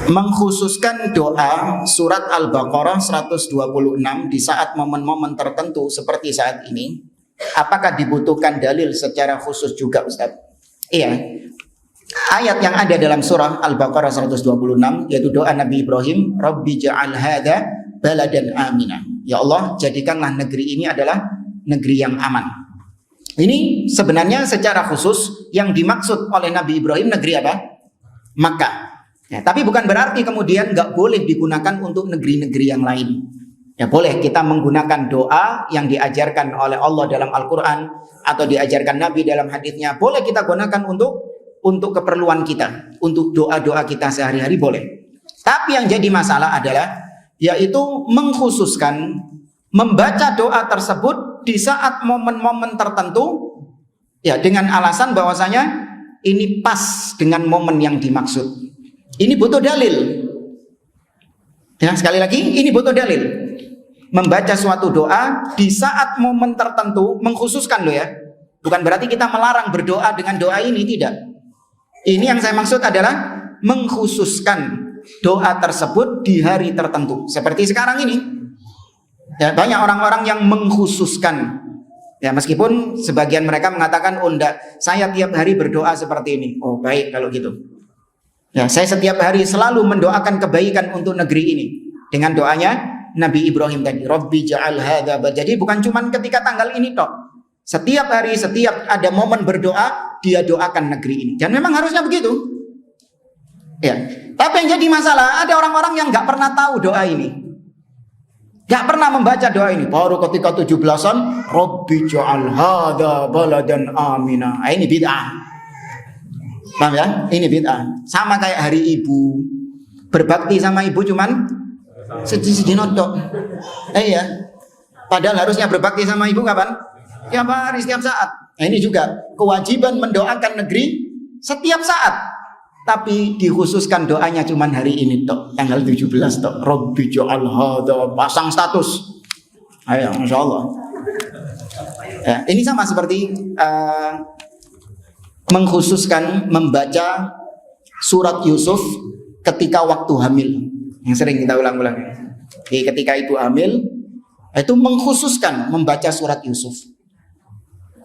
mengkhususkan doa surat Al-Baqarah 126 di saat momen-momen tertentu seperti saat ini, apakah dibutuhkan dalil secara khusus juga, Ustaz? Iya. Ayat yang ada dalam surah Al-Baqarah 126 yaitu doa Nabi Ibrahim, Rabbi ja'al hadza baladan aminah. Ya Allah, jadikanlah negeri ini adalah negeri yang aman. Ini sebenarnya secara khusus yang dimaksud oleh Nabi Ibrahim negeri apa? Makkah. Ya, tapi bukan berarti kemudian nggak boleh digunakan untuk negeri-negeri yang lain. Ya boleh kita menggunakan doa yang diajarkan oleh Allah dalam Al-Quran atau diajarkan Nabi dalam hadisnya. Boleh kita gunakan untuk keperluan kita, untuk doa-doa kita sehari-hari boleh. Tapi yang jadi masalah adalah yaitu mengkhususkan membaca doa tersebut di saat momen-momen tertentu ya dengan alasan bahwasanya ini pas dengan momen yang dimaksud. Ini butuh dalil. Ya, sekali lagi ini butuh dalil. Membaca suatu doa di saat momen tertentu mengkhususkan loh ya. Bukan berarti kita melarang berdoa dengan doa ini, tidak. Ini yang saya maksud adalah mengkhususkan doa tersebut di hari tertentu. Seperti sekarang ini. Ya, banyak orang-orang yang mengkhususkan. Ya, meskipun sebagian mereka mengatakan, oh enggak, saya tiap hari berdoa seperti ini. Oh baik kalau gitu. Ya, saya setiap hari selalu mendoakan kebaikan untuk negeri ini dengan doanya Nabi Ibrahim tadi, Rabbi ja'al hadza. Jadi bukan cuma ketika tanggal ini tok. Setiap hari, setiap ada momen berdoa, dia doakan negeri ini. Dan memang harusnya begitu. Ya. Tapi yang jadi masalah, ada orang-orang yang nggak pernah tahu doa ini, nggak pernah membaca doa ini. Baru ketika 17-an, Rabbi ja'al hadza baladan aminah. Nah, ini bid'ah. Paham ya? Ini bid'ah. Sama kayak hari ibu. Berbakti sama ibu cuman sedih-sedih notok. Iya. Padahal harusnya berbakti sama ibu kapan? Tiap hari, setiap saat. Nah, ini juga kewajiban mendoakan negeri setiap saat. Tapi dikhususkan doanya cuman hari ini tok, tanggal 17 tok. Rabbi ja'al hadza, pasang status. Ayo, Masya Allah. Ya, ini sama seperti mengkhususkan membaca surat Yusuf ketika waktu hamil, yang sering kita ulang-ulang. Jadi ketika ibu hamil itu mengkhususkan membaca surat Yusuf.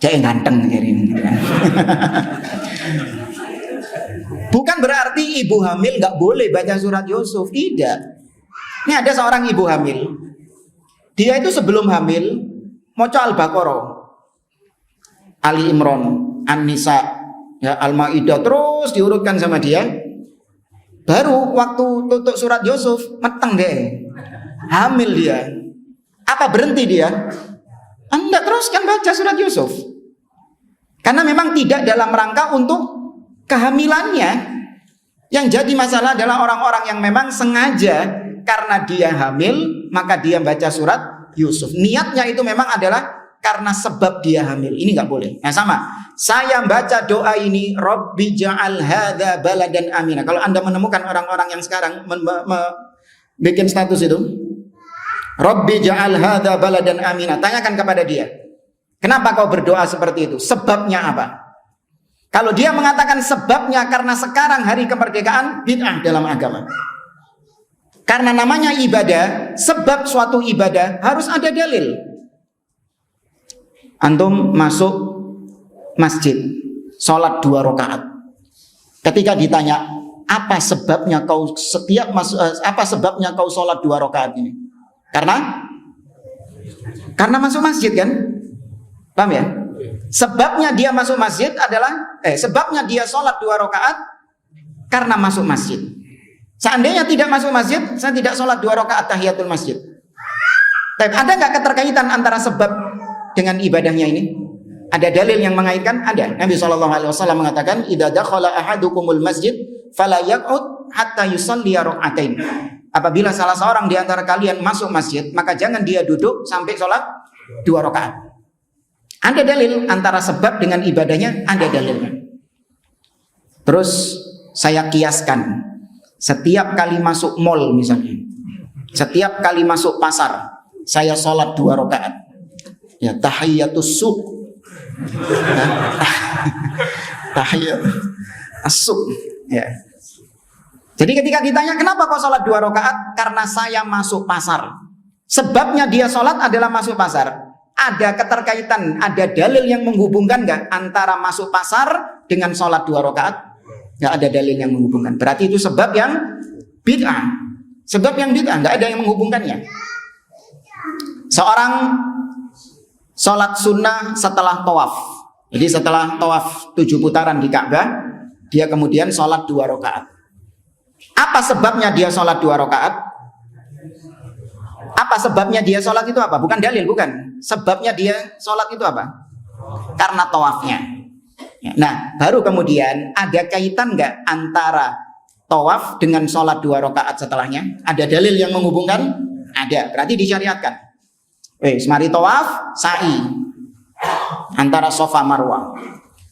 Jangan ganteng ini. Bukan berarti ibu hamil nggak boleh baca surat Yusuf, tidak. Ini ada seorang ibu hamil, dia itu sebelum hamil maca Al-Baqarah, Ali Imran, An-Nisa, ya, Al-Maidah, terus diurutkan sama dia. Baru waktu tutup surat Yusuf, meteng deh, hamil dia. Apa berhenti dia? Anda teruskan baca surat Yusuf. Karena memang tidak dalam rangka untuk kehamilannya. Yang jadi masalah adalah orang-orang yang memang sengaja karena dia hamil, maka dia baca surat Yusuf. Niatnya itu memang adalah karena sebab dia hamil. Ini nggak boleh. Nah sama, saya baca doa ini, Rabbi ja'al hadza baladan aminah. Kalau Anda menemukan orang-orang yang sekarang bikin status itu, Rabbi ja'al hadza baladan aminah, tanyakan kepada dia, kenapa kau berdoa seperti itu? Sebabnya apa? Kalau dia mengatakan sebabnya karena sekarang hari kemerdekaan, bid'ah dalam agama. Karena namanya ibadah, sebab suatu ibadah harus ada dalil. Antum masuk masjid, sholat 2 rakaat. Ketika ditanya, apa sebabnya kau sholat 2 rakaat ini? Karena masuk masjid kan? Paham ya? Sebabnya dia masuk masjid adalah sebabnya dia sholat 2 rakaat karena masuk masjid. Seandainya tidak masuk masjid, saya tidak sholat 2 rakaat tahiyatul masjid. Tapi ada nggak keterkaitan antara sebab dengan ibadahnya ini? Ada dalil yang mengaitkan? Ada. Nabi SAW mengatakan, idza dakhala ahadukumul masjid fala yaq'ud hatta yusalli rak'atain. Apabila salah seorang di antara kalian masuk masjid, maka jangan dia duduk sampai sholat 2 rakaat. Ada dalil antara sebab dengan ibadahnya, ada dalilnya. Terus saya kiaskan, setiap kali masuk mall misalnya, setiap kali masuk pasar, saya sholat 2 rakaat. Ya, tahiyatus suq. Tahiyat as-suq. Ya. Jadi ketika ditanya kenapa kau sholat 2 rakaat? Karena saya masuk pasar. Sebabnya dia sholat adalah masuk pasar. Ada keterkaitan, ada dalil yang menghubungkan nggak antara masuk pasar dengan sholat 2 rakaat? Nggak ada dalil yang menghubungkan. Berarti itu sebab yang bid'ah. Sebab yang bid'ah, nggak ada yang menghubungkannya. Seorang sholat sunnah setelah tawaf. Jadi setelah tawaf 7 putaran di Ka'bah, dia kemudian sholat 2 rakaat. Apa sebabnya dia sholat 2 rakaat? Apa sebabnya dia sholat itu apa? Bukan dalil, bukan. Sebabnya dia sholat itu apa? Karena tawafnya. Nah, baru kemudian ada kaitan nggak antara tawaf dengan sholat 2 rakaat setelahnya? Ada dalil yang menghubungkan? Ada, berarti disyariatkan. Mari tawaf, sa'i antara Safa Marwah.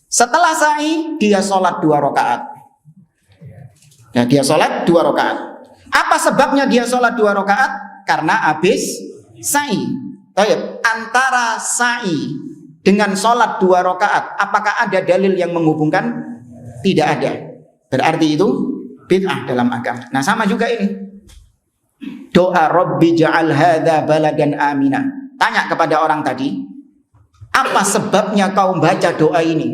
Setelah sa'i, dia sholat 2 rakaat. Ya, dia sholat 2 rakaat. Apa sebabnya dia sholat 2 rakaat? Karena habis sa'i. Antara sa'i dengan sholat 2 rakaat, apakah ada dalil yang menghubungkan? Tidak ada. Berarti itu bid'ah dalam agama. Nah, sama juga ini. Doa Rabbi ja'al hadza baladan amina. Tanya kepada orang tadi, apa sebabnya kau baca doa ini?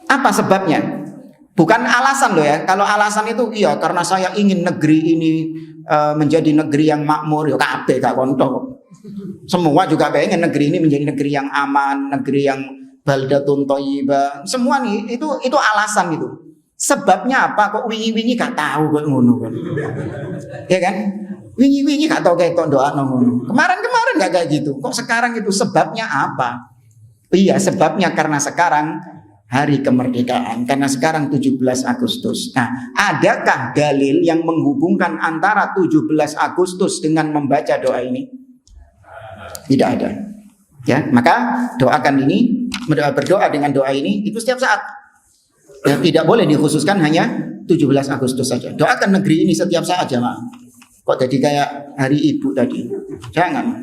Apa sebabnya? Bukan alasan loh ya. Kalau alasan itu iya karena saya ingin negeri ini menjadi negeri yang makmur, ya kabeh gak kontok. Semua juga pengen negeri ini menjadi negeri yang aman, negeri yang baldatun thayyibah. Semua nih itu alasan gitu. Sebabnya apa? Kok wingi-wingi gak tahu kok ngono kan. Ya kan? Wingi-wingi gak tahu kayak kok doa ngono. Kemarin-kemarin gak kayak gitu. Kok sekarang itu sebabnya apa? Iya, sebabnya karena sekarang hari kemerdekaan, karena sekarang 17 Agustus. Nah, adakah dalil yang menghubungkan antara 17 Agustus dengan membaca doa ini? Tidak ada. Ya, maka doakan ini, berdoa dengan doa ini itu setiap saat. Ya, tidak boleh dikhususkan hanya 17 Agustus saja. Doakan negeri ini setiap saat, jemaah. Kok jadi kayak hari ibu tadi? Jangan.